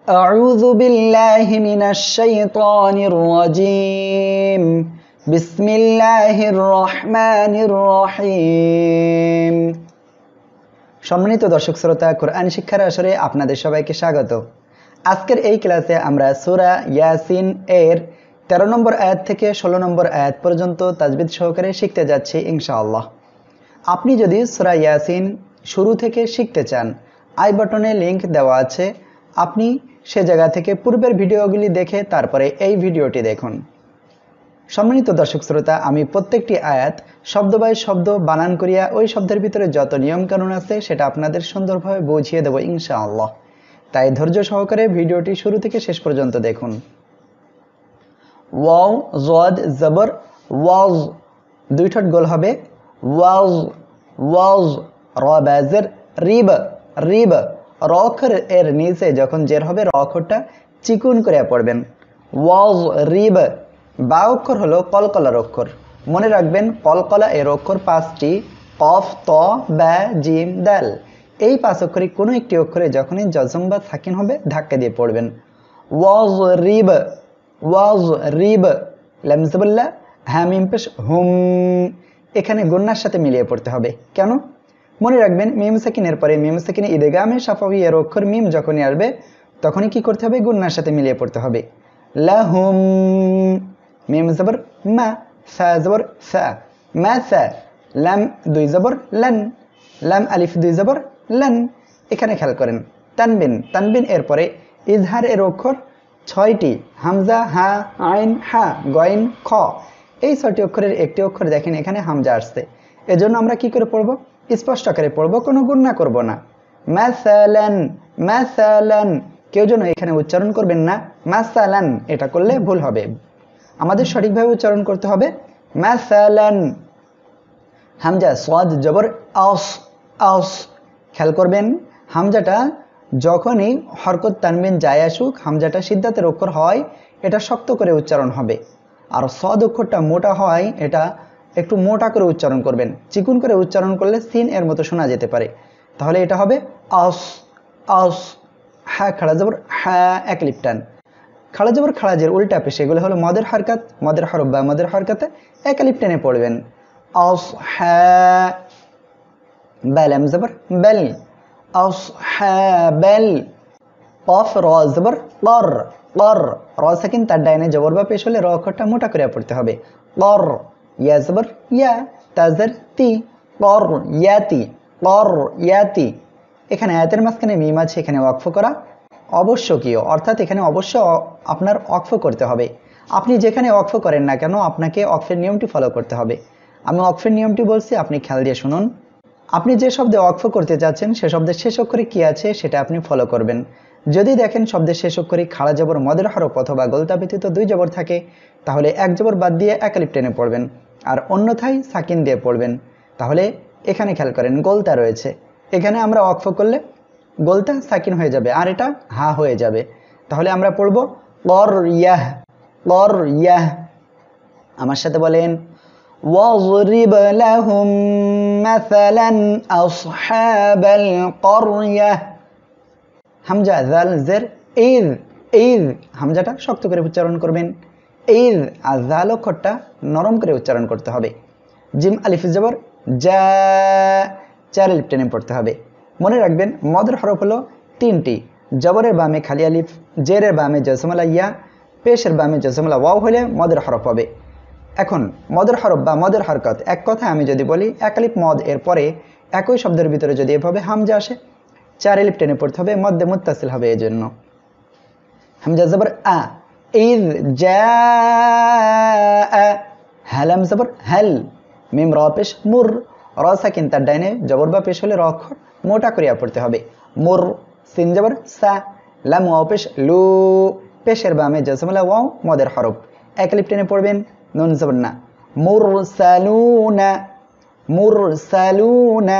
أعوذ بالله من الشيطان الرجيم بسم الله الرحمن الرحيم সম্মানিত দর্শক শ্রোতা কোরআন শিক্ষার আসরে আপনাদের সবাইকে স্বাগত। আজকের এই ক্লাসে আমরা সূরা ইয়াসিন এর 13 নম্বর আয়াত থেকে 16 নম্বর আয়াত পর্যন্ত তাজবিদ সহকারে শিখতে যাচ্ছি ইনশাআল্লাহ। আপনি যদি সূরা ইয়াসিন শুরু থেকে শিখতে চান, আই বাটনে লিংক দেওয়া আছে, আপনি সে জায়গা থেকে পূর্বের ভিডিওগুলি দেখে তারপরে এই ভিডিওটি দেখুন। সম্মানিত দর্শক শ্রোতা, আমি প্রত্যেকটি আয়াত শব্দ বাই শব্দ বানান করিয়া ওই শব্দের ভিতরে যত নিয়ম কানুন আছে সেটা আপনাদের সুন্দরভাবে বুঝিয়ে দেব ইনশাআল্লাহ। তাই ধৈর্য সহকারে ভিডিওটি শুরু থেকে শেষ পর্যন্ত দেখুন। ওয়াও জদ জবর ওয়াজ, দুই ঠোঁট গোল হবে, ওয়াজ ওয়াজ। র বাজের রিব রিব, র অক্ষর এর নিচে যখন জের হবে র অক্ষরটা চিকুন করে পড়বেন, ওয়াজ রিব। বা অক্ষর হলো কলকলার অক্ষর, মনে রাখবেন কলকলা এর অক্ষর 5টি, কফ ত বা জিম দাল। এই 5 অক্ষরে কোনো একটি অক্ষরে যখনই জজম বা সাকিন হবে ধাক্কা দিয়ে পড়বেন, ওয়াজ রিব ওয়াজ রিব। লাম জবল্লা হা মিম পেশ হুম, এখানে গুন্নার সাথে মিলিয়ে পড়তে হবে। কেন? মনে রাখবেন মিম সাকিনের পরে মিম সাকিনে ইদগামে শাফাওয়ি এর অক্ষর মিম যখনই আসবে তখনই কি করতে হবে? গুন্নার সাথে মিলিয়ে পড়তে হবে। লাহুম, মিম জবর মা, সা জবর সা, মা সা। লাম দুই জবর লান, লাম আলিফ দুই জবর লান। এখানে খেয়াল করেন তানবিন, তানবিন এর পরে ইজহার এর অক্ষর 6টি, হামজা হা আইন হা গয়েন খ। এই 6টি অক্ষরের একটি অক্ষর দেখেন এখানে হামজা আসছে, এজন্য আমরা কি করে পড়ব? স্পষ্ট আকারে পড়ব, কোনো গুণনা করব না। মাসালান মাসালান, কেউ যেন এখানে উচ্চারণ করবেন না মাসালান, এটা করলে ভুল হবে। আমাদের সঠিকভাবে উচ্চারণ করতে হবে মাসালান। হামজা সাদ জবর আস আস, খেয়াল করবেন হামজাটা যখনই হরকত তানবিন যায় আসুক হামজাটা সিদ্ধাতের অক্ষর হয় এটা শক্ত করে উচ্চারণ হবে, আর সদ অক্ষরটা মোটা হয় এটা একটু মোটা করে উচ্চারণ করবেন। চিকুন করে উচ্চারণ করলে সিন এর মতো শোনা যেতে পারে, তাহলে এটা হবে আস আস। হ্যাঁ খাড়া জবর হ্যাঁ, এক লিপ টান। খাড়া জবর খাড়াজের উল্টা পেশে এগুলো হলো মদের হরকত, মদের হরফ বা মদের হরকতে এক লিপ টেনে পড়বেন। আস হ্যাঁ বেল, এম জবর বেল, আস হ্যাঁ বেল। কফ র জবর কর কর, র সাকিন তার ডাইনে জবর বা পেশ হলে র অক্ষরটা মোটা করে পড়তে হবে, কর। ইয়া জবর ইয়া, তাজের তি, কর ইয়াতি কর ইয়াতি। এখানে আয়াতের মাঝখানে মিম আছে, এখানে ওয়াকফ করা অবশ্যকীয়, অর্থাৎ এখানে অবশ্য আপনার ওয়াকফ করতে হবে। আপনি যেখানে ওয়াকফ করেন না কেন আপনাকে ওয়াকফের নিয়মটি ফলো করতে হবে। আমি ওয়াকফের নিয়মটি বলছি, আপনি খেয়াল দিয়ে শুনুন। আপনি যে শব্দে ওয়াকফ করতে যাচ্ছেন সে শব্দের শেষ অক্ষরে কি আছে সেটা আপনি ফলো করবেন। যদি দেখেন শব্দের শেষ অক্ষরে খাড়া জবর মদের হরফ অথবা গোলতা ব্যতীত 2 জবর থাকে তাহলে এক জবর বাদ দিয়ে এক আলিফ টেনে পড়বেন, আর অন্যথায় সাকিন দিয়ে পড়বেন। তাহলে এখানে খেয়াল করেন গোলতা রয়েছে, এখানে আমরা ওয়াকফ করলে গোলতা সাকিন হয়ে যাবে আর এটা হা হয়ে যাবে। তাহলে আমরা পড়ব কর ইয়াহ কর ইয়াহ। আমার সাথে বলেন ওয়াজরিব লাহুম মাসালান আসহাবাল ক্বরয়াহ। হামজা জাল জের ইদ ইদ, হামজাটা শক্ত করে উচ্চারণ করবেন, ইদ। আর জাল অক্ষরটা নরম করে উচ্চারণ করতে হবে। জিম আলিফ জবর যা, 4 আলিফ টেনে পড়তে হবে। মনে রাখবেন মদের হরফ হলো 3টি, জবরের বামে খালি আলিফ, জেরের বামে জজমালা ইয়া, পেশের বামে জজমালা ওয়াও হলে মদের হরফ হবে। এখন মদের হরফ বা মদের হরকত, এক কথায় আমি যদি বলি এক আলিফ মদ এর পরে একই শব্দের ভিতরে যদি এভাবে হামজা আসে 4 আলিফ টেনে পড়তে হবে, মধ্যে মুত্তাসিল হবে। এই জন্য হামজা জবর আ, ইদ যা, হালাম জবর হেল, মিম র পেশ মুর, র সাকিন তার ডাইনে জবর বা পেশ হলে র অক্ষর মোটা করিয়া পড়তে হবে, মুর। সিন জবর সা, লাম ওয়াও পেশ লু, পেশের বামে জজমলা ওয়াও মদের হরফ, এক আলিফ টেনে পড়বেন, নুন জবর না, মুরসালুনা মুরসালুনা।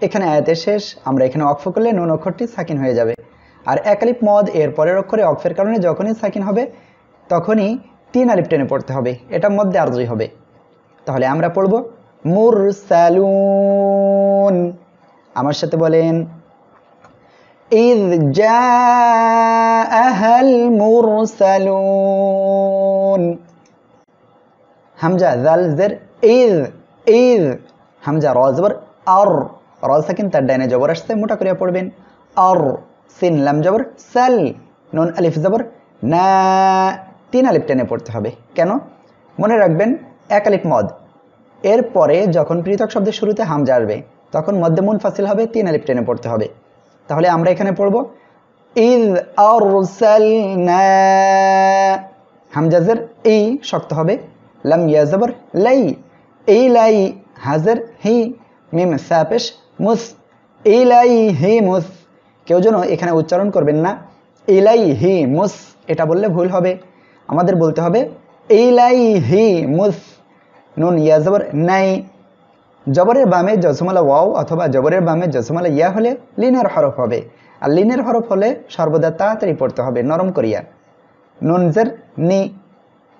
এখানে আয়াতের শেষ, আমরা এখানে ওয়াকফ করলে নুন অক্ষরটি সাকিন হয়ে যাবে, আর এক আলিফ মদ এর পরের অক্ষরে ওয়াকফের কারণে যখনই সাকিন হবে তখনই 3 আলিফ টেনে পড়তে হবে, এটা মধ্যে আরজি হবে। তাহলে আমরা পড়ব মুরসালুন। আমার সাথে বলেন إذ جاء মুরসালুন। হামজা জাল জের ইজ ইজ, হামজা র জবর আর, র সাকিন তার ডাইনে জবর আসছে মোটা করে পড়বেন আর, সিন লাম জবর সাল, নুন আলিফ জবর না, 3 আলিফ টেনে পড়তে হবে। কেন? মনে রাখবেন এক আলিফ মদ, এরপরে যখন পৃথক শব্দের শুরুতে হামজা আসবে তখন মধ্যে মুনফাসিল হবে, 3 আলিফ টেনে পড়তে হবে। তাহলে আমরা এখানে পড়ব ইজ আরসালনা, হামজা জের ই শক্ত হবে, লাম ইয়া জবর লাই, এই লাই, হাজের হি, মিম সা পেশ মুস, ইলাইহি মুস। কেউ যেন এখানে উচ্চারণ করবেন না ইলাইহি মুস, এটা বললে ভুল হবে। আমাদের বলতে হবে ইলাইহি মুস, নুন ইয়া জবর নাই। জবরের বামে জজমালা ওয়াও অথবা জবরের বামে জজমালা ইয়া হলে লিনের হরফ হবে, আর লিনের হরফ হলে সর্বদা তাড়াতাড়ি পড়তে হবে নরম করিয়া। নুন জের নি,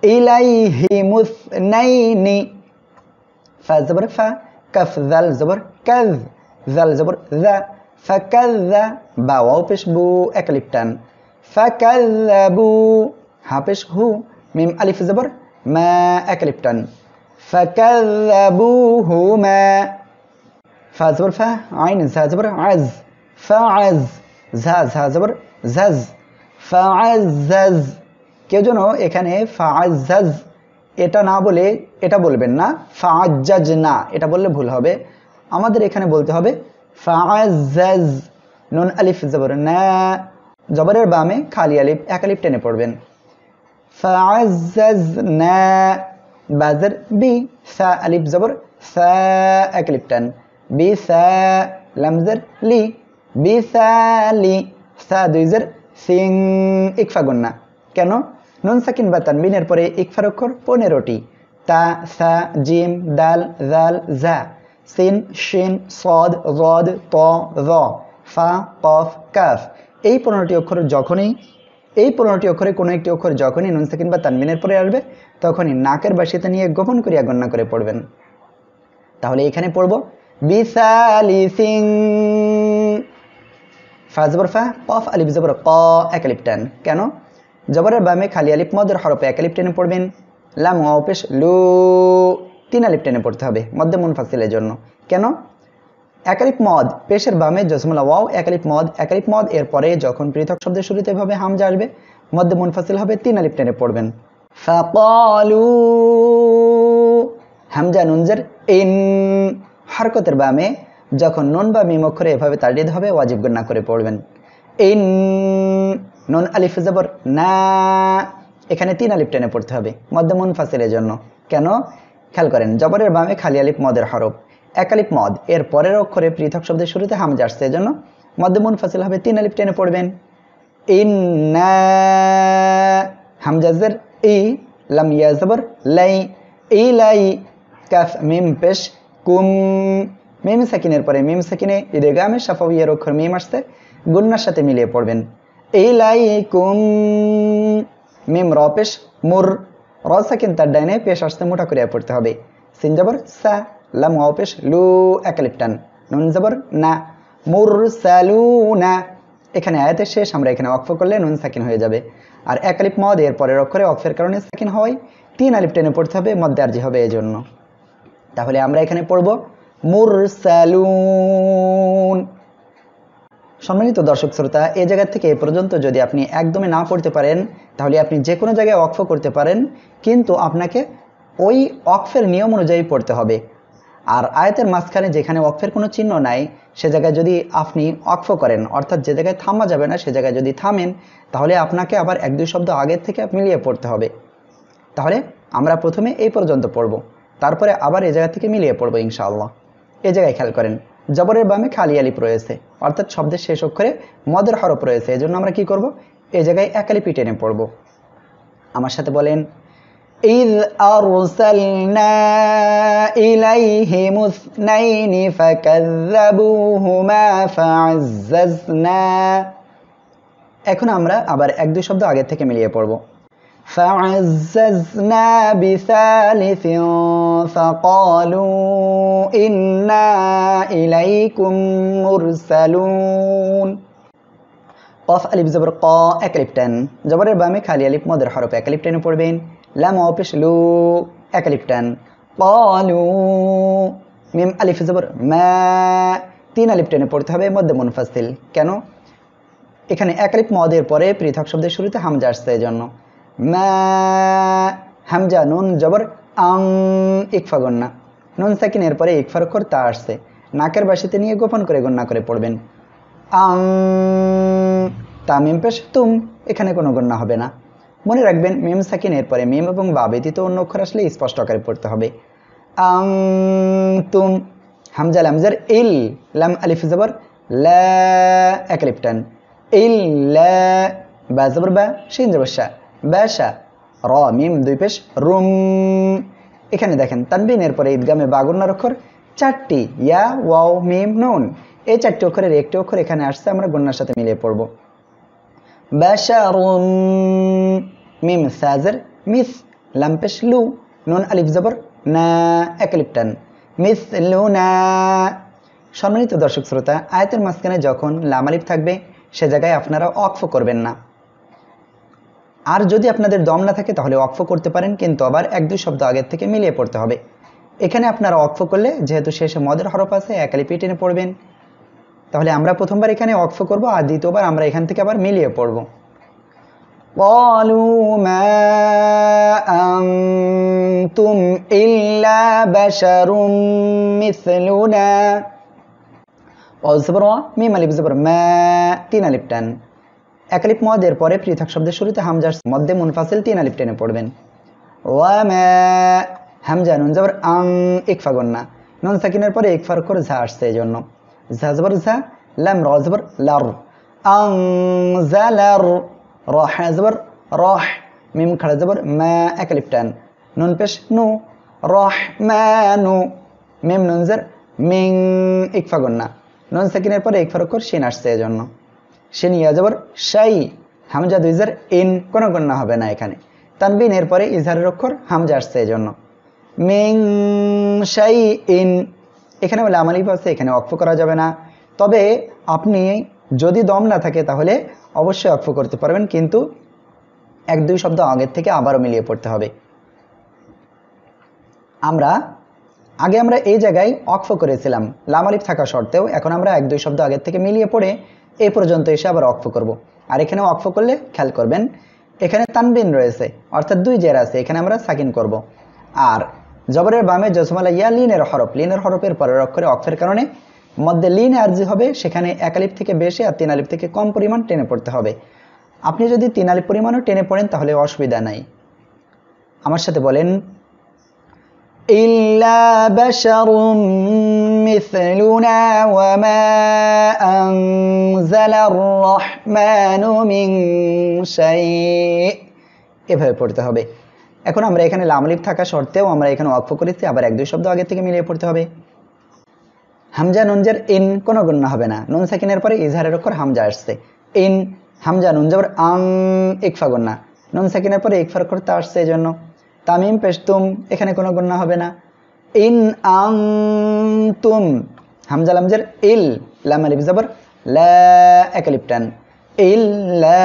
ইলাইহি মুস নাই নি, ফা জবর ফা, কাফ জাল জবর কাজ, জাল জবর জা, ফাকাযযা, বা ওয়াও পেশ বু এক আলিফ টান, ফাকাযযাবু, হা পেশ হু, মিম আলিফ জবর মা এক আলিফ টান, ফাকাযযাবুহুমা, ফা জবর ফা, আইন জা জবর আজ, ফাআজ, ঝা ঝা জবর ঝাজ, ফাআজ্জাজ। কেউ যেন এখানে ফাআজ্জাজ এটা না বলে এটা বলবেন না ফাআজ্জাজ না, এটা বললে ভুল হবে। আমাদের এখানে বলতে হবে ফাআজ্জাজ, নুন আলিফ জবর না, জবরের বামে খালি আলিফ এক আলিফ টেনে পড়বেন, ফাআজ্জাজনা, বাজের বি, সা আলিফ জবর সা এক আলিফ টান, বি সা, লামজের লি, বি সালি, সা দুই জের সিং, ইকফা গুন্না। কেন? নুন সাকিন বা তানবিনের পরে ইকফার অক্ষর 15টি, তা, সা, জিম, দাল, জাল, জা, সিন, শিন, সদ, রদ, ত, র, ফা, কফ, কাফ। এই 15টি অক্ষর যখনই, এই 15টি অক্ষরে কোনো একটি অক্ষর যখনই নুন সাকিন বা তানবিনের পরে আসবে তখনই নাকের বাসিতে নিয়ে গোপন করিয়া গণনা করে পড়বেন। তাহলে এখানে পড়ব বিসালিসিং, ফা জবর ফা, কফ আলিফ জবর ক এক আলিফ টান। কেন? জবরের বামে খালি আলিফ মদের হরফে এক আলিফ টেনে পড়বেন, লাম ওয়াও পেশ লু 3 আলিফ টেনে পড়তে হবে মধ্যে মুনফাসিলের জন্য। কেন? এক আলিফ মদ পেশের বামে জজমুলা ওয়াও এক আলিফ মদ, এক আলিফ মদ, এরপরে যখন পৃথক শব্দের শুরুতে এভাবে হামজা আসবে মধ্যে মুনফাসিল হবে, 3 আলিফ টেনে পড়বেন। ফাকালু, হামজা নুন জের ইন, হরকতের বামে যখন নুন বা মিম অক্ষরে এভাবে তাড়িয়ে হবে ওয়াজিব গুন্না করে পড়বেন। ইন, নুন আলিফ জবর না, এখানে 3 আলিফ টেনে পড়তে হবে মধ্যে মুনফাসিলের জন্য। কেন? খেয়াল করেন জবরের বামে খালি আলিফ মদের হরফ, এক আলিফ মদ, এর পরের অক্ষরে পৃথক শব্দের শুরুতে হামজা আসছে, এজন্য মধ্যে মুনফাসিল হবে, 3 আলিফ টেনে পড়বেন। ইন্না, হামজা জের ই, লাম ইয়া জবর লাই, ইলাই, কাফ মিম পেশ কুম, মিম সাকিনের পরে মিম সাকিনে ইদগামে শাফাওয়িয়ার অক্ষর মিম আসছে, গুন্নার সাথে মিলিয়ে পড়বেন। ইলাইকুম, মিম র পেশ মুর, র সাকিন তার ডাইনে পেশ আসতে মোটা করে পড়তে হবে, সিন জবর সা, লাম ওয়াও পেশ লু এক আলিফ টান, নুন জবর না, মুরসালুনা। এখানে আয়াতের শেষ, আমরা এখানে ওয়াকফ করলে নুন সাকিন হয়ে যাবে, আর এক আলিফ মদ এর পরের অক্ষরে ওয়াকফের কারণে সাকিন হয়, 3 আলিফ টেনে পড়তে হবে, মধ্যে আরজি হবে এই জন্য। তাহলে আমরা এখানে পড়ব মুরসালুন। সম্মানিত দর্শক শ্রোতা, এই জায়গা থেকে এ পর্যন্ত যদি আপনি একদমই না পড়তে পারেন তাহলে আপনি যে কোনো জায়গায় ওয়াকফ করতে পারেন, কিন্তু আপনাকে ওই ওয়াকফের নিয়ম অনুযায়ী পড়তে হবে। আর আয়াতের মাঝখানে যেখানে ওয়াকফের কোনো চিহ্ন নাই সে জায়গায় যদি আপনি ওয়াকফ করেন, অর্থাৎ যে জায়গায় থামা যাবে না সে জায়গায় যদি থামেন, তাহলে আপনাকে আবার 1-2 শব্দ আগের থেকে মিলিয়ে পড়তে হবে। তাহলে আমরা প্রথমে এই পর্যন্ত পড়ব, তারপরে আবার এই জায়গা থেকে মিলিয়ে পড়ব ইনশাআল্লাহ। এই জায়গায় খেয়াল করেন জবরের বামে খালি আলিফ রয়েছে, অর্থাৎ শব্দের শেষ অক্ষরে মদের হরফ রয়েছে, এজন্য আমরা কি করব, এই জায়গায় এক আলিফ টেনে পড়ব। আমার সাথে বলেন ইয আরসালনা ইলাইহিমুস নাইনি ফাকাযযাবুহুমা ফাআজ্জাজনা। এখন আমরা আবার 1-2 শব্দ আগে থেকে মিলিয়ে পড়ব। فعززنا بثالث فقالوا إنا إليكم مرسلون কফ আলিফ জবর ক এক আলিফ টান, জবরের বামে খালি আলিফ মদের হরফ এক আলিফ টেনে পড়বেন। লাম ওয়া পেশ লু এক আলিফ টান। ক্বালু মিম আলিফ জবর মা, 3 আলিফ টেনে পড়তে হবে মধ্যে মুনফাসিল। কেন? এখানে এক আলিফ মদের পরে পৃথক শব্দের শুরুতে হামজা আসছে এজন্য। মা হামজা নুন জবর আং ইকফা গন্না, নুন সাকিনের পরে ইকফার অক্ষর তা আসছে, নাকের বাসিতে নিয়ে গোপন করে গন্না করে পড়বেন। আং তামিম পেশ তুম, এখানে কোনো গন্না হবে না। মনে রাখবেন মিম সাকিনের পরে মিম এবং বা ব্যতীত অন্য অক্ষর আসলে স্পষ্ট আকারে পড়তে হবে। আং তুম হামজা লামজার ইল, লাম আলিফ জবর লা এক আলিফ টান। ইল লা বা জবর বা শিন জবর শা বাশা, র মিম দুই পেশ রুম। এখানে দেখেন তানবিনের পরে ঈদগামে বা গুন্নার অক্ষর 4টি, ইয়া ওয়াও মিম নুন, এই 4টি অক্ষরের একটি অক্ষর এখানে আসছে, আমরা গুন্নার সাথে মিলিয়ে পড়ব। বাশারুন মিম সাজর মিস, লাম পেশ লু, নুন আলিফ জবর না এক আলিফ টান। মিসলুনা। সম্মানিত দর্শক শ্রোতা, আয়াতের মাঝখানে যখন লাম আলিফ থাকবে সে জায়গায় আপনারা ওয়াকফ করবেন না। আর যদি আপনাদের দম না থাকে তাহলে ওয়াকফ করতে পারেন, কিন্তু আবার 1-2 শব্দ আগের থেকে মিলিয়ে পড়তে হবে। এখানে আপনারা ওয়াকফ করলে যেহেতু শেষে মদের হরফ আছে এক আলিফ টেনে পড়বেন। তাহলে আমরা প্রথমবার এখানে ওয়াকফ করব আর দ্বিতীয়বার আমরা এখান থেকে আবার মিলিয়ে পড়ব। ক্বালু মা আনতুম ইল্লা বাশারুম মিসলুনা। ওয়া জবর ওয়া মিম আলিফ জবর মা 3 আলিফ টান। এক আলিফ মদের পরে পৃথক শব্দের শুরুতে হামজার মধ্যে মুনফাসিল 3 আলিফ টেনে পড়বেন। ওয়া মা হামজা নুন জবর আং ইকফা গন্না, নুন সাকিনের পরে ইকফার অক্ষর ঝা আসছে এজন্য। ঝা জবর ঝা, লাম র জবর লার, আং জালার, র হা জবর রহ, মিম খাড়া জবর মা এক আলিফ টান, নুন পেশ নু, রহমানু, মিম নুন জের মিং ইকফা গন্না, নুন সাকিনের পরে ইকফার অক্ষর শিন আসছে এজন্য। শিন ইয়া জবর শাই, হামজা দুই জের ইন, কোনো গন্না হবে না এখানে। তানবিনের পরে ইজহারের অক্ষর হামজা আসছে এজন্য। মিং শাই ইন, এখানে লাম আলিফ আছে, এখানে ওয়াকফ করা যাবে না। তবে আপনি যদি দম না থাকে তাহলে অবশ্যই ওয়াকফ করতে পারবেন, কিন্তু 1-2 শব্দ আগের থেকে আবারও মিলিয়ে পড়তে হবে। আমরা এই জায়গায় ওয়াকফ করেছিলাম লাম আলিফ থাকা সত্ত্বেও, এখন আমরা 1-2 শব্দ আগের থেকে মিলিয়ে পড়ে এই পর্যন্ত এসে আবার ওয়াকফ করব। আর এখানে ওয়াকফ করলে খেয়াল করবেন এখানে তানবিন রয়েছে, অর্থাৎ 2 জের আছে, এখানে আমরা সাকিন করব। আর জবরের বামে জজমালা ইয়া লিনের হরফ, লিনের হরফের পরের অক্ষরে ওয়াকফের কারণে মধ্যে লিন আরজি হবে, সেখানে 1 আলিফ থেকে বেশি আর 3 আলিফ থেকে কম পরিমাণ টেনে পড়তে হবে। আপনি যদি 3 আলিফ পরিমাণও টেনে পড়েন তাহলে অসুবিধা নাই। আমার সাথে বলেন ইল্লা বাশারুম মিসলুনা ওয়া মা আনজালার রহমানু মিন শাই, এভাবে পড়তে হবে। এখন আমরা এখানে লাম আলিফ থাকা সত্ত্বেও আমরা এখানে ওয়াকফ করেছি, আবার 1-2 শব্দ আগে থেকে মিলিয়ে পড়তে হবে। হামজা নুনজের ইন, কোনো গুন্না হবে না, নুন সাকিনের পরে ইজহারের অক্ষর হামজা আসছে। ইন হামজা নুন জবর আং ইকফা গুন্না, নুন সাকিনের পরে ইকফার অক্ষর তা আসছে এজন্য। তামিম পেশ তুম, এখানে কোনো গুন্না হবে না। ইন আং তুম হামজা লামজের ইল, লাম আলিফ জবর লা এক আলিফ টান। ইল লা,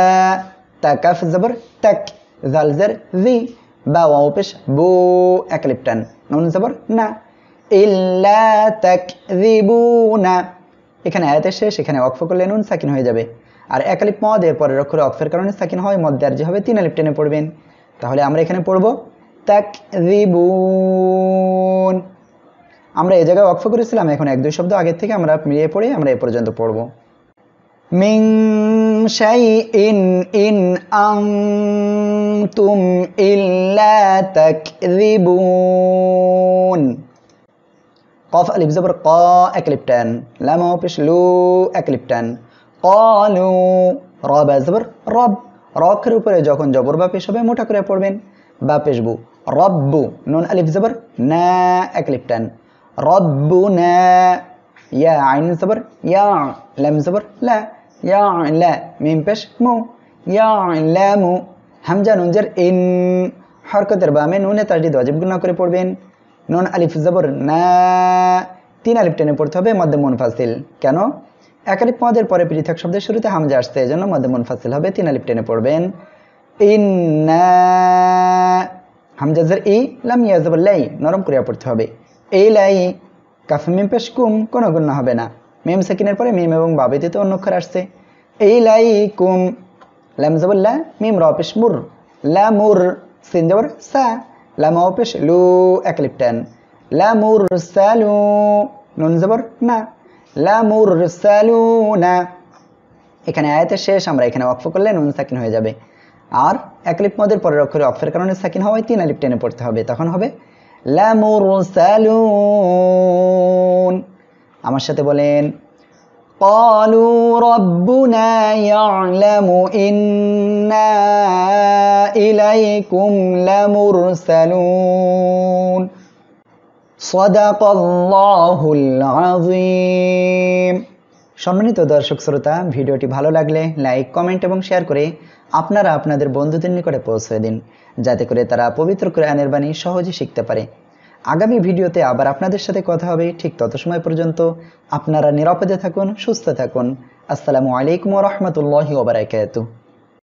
তা কাফ জবর তাক, জাল জের জি, বা ওয়াও পেশ বু এক আলিফ টান, নুন জবর না। ইল্লা তাকযিবুনা, এখানে আয়াতের শেষ, এখানে ওয়াকফ করলে নুন সাকিন হয়ে যাবে। আর 1 আলিফ মদ এর পরের অক্ষরে ওয়াকফের কারণে সাকিন হয়, মধ্যে আরজি হবে 3 আলিফ টেনে পড়বেন। তাহলে আমরা এখানে পড়ব তাকযিবুন। আমরা এই জায়গায় ওয়াকফ করেছিলাম, এখন 1-2 শব্দ আগের থেকে আমরা মিলিয়ে পড়ে আমরা এই পর্যন্ত পড়ব। মিন শাইইন ইন আনতুম ইল্লা তাকযিবুন। কফ আলিফ জবর ক এক আলিফ টান, লাম ওয়া পেশ লু এক আলিফ টান। ক্বালু, র বা জবর রব, রকের উপরে যখন জবর বা পেশ হবে মোটা করে পড়বেন, বা পেশ বু, রব্বু, নুন আলিফ জবর না এক আলিফ টান। রব্বুনা, ইয়া আইন জবর ইয়া, লাম জবর লা, ইয়া লা, মিম পেশ মু, ইয়া লামু, হামজা নুন জের ইন, হরকতের বামে নুনে তাসদীদ ওয়াজিব গুণা করে পড়বেন। নুন আলিফ জবর না 3 আলিফ টেনে পড়তে হবে মধ্যে মুনফাসিল। কেন? একালিফ মদের পরে পৃথক শব্দের শুরুতে হামজা আসছে, এজন্য মধ্যে মুনফাসিল হবে, 3 আলিফ টেনে পড়বেন। ইন্না হামজা জের ই, লাম ইয়া জবর লাই, নরম করে পড়তে হবে। এই লাই, কাফ মিম পেশ কুম, কোনো গুণ হবে না। মিম সাকিনের পরে মিম এবং বা ব্যতীত অন্য অক্ষর আসছে। এই লাই কুম, লাম জবর লা, মিম র পেশ মুর, লা মুর, সিন জবর সা, লাম ও পেশ লু, এক আলিফ টান, লা মুর সালু, নুন জবর না, লা মুর সালু না। এখানে আয়াতের শেষ, আমরা এখানে ওয়াকফ করলে নুন সাকিন হয়ে যাবে। আর এক আলিফ মদের পরের অক্ষরে ওয়াকফের কারণে সাকিন হওয়ায় 3 আলিফ টেনে পড়তে হবে, তখন হবে লা মুরসালুন। আমার সাথে বলেন ক্বালু রাব্বুনা ইয়া'লামু ইন্না ইলাইকুম লামুরসালুন। সাদাকাল্লাহুল আযীম। সম্মানিত দর্শক শ্রোতা, ভিডিওটি ভালো লাগলে লাইক, কমেন্ট এবং শেয়ার করে আপনারা আপনাদের বন্ধুদের নিকটে পৌঁছে দিন, যাতে করে তারা পবিত্র কোরআনের বাণী সহজে শিখতে পারে। আগামী ভিডিওতে আবার আপনাদের সাথে কথা হবে। ঠিক তত সময় পর্যন্ত আপনারা নিরাপদে থাকুন, সুস্থ থাকুন। আসসালামু আলাইকুম ওয়া রাহমাতুল্লাহি ওয়া বারাকাতুহু।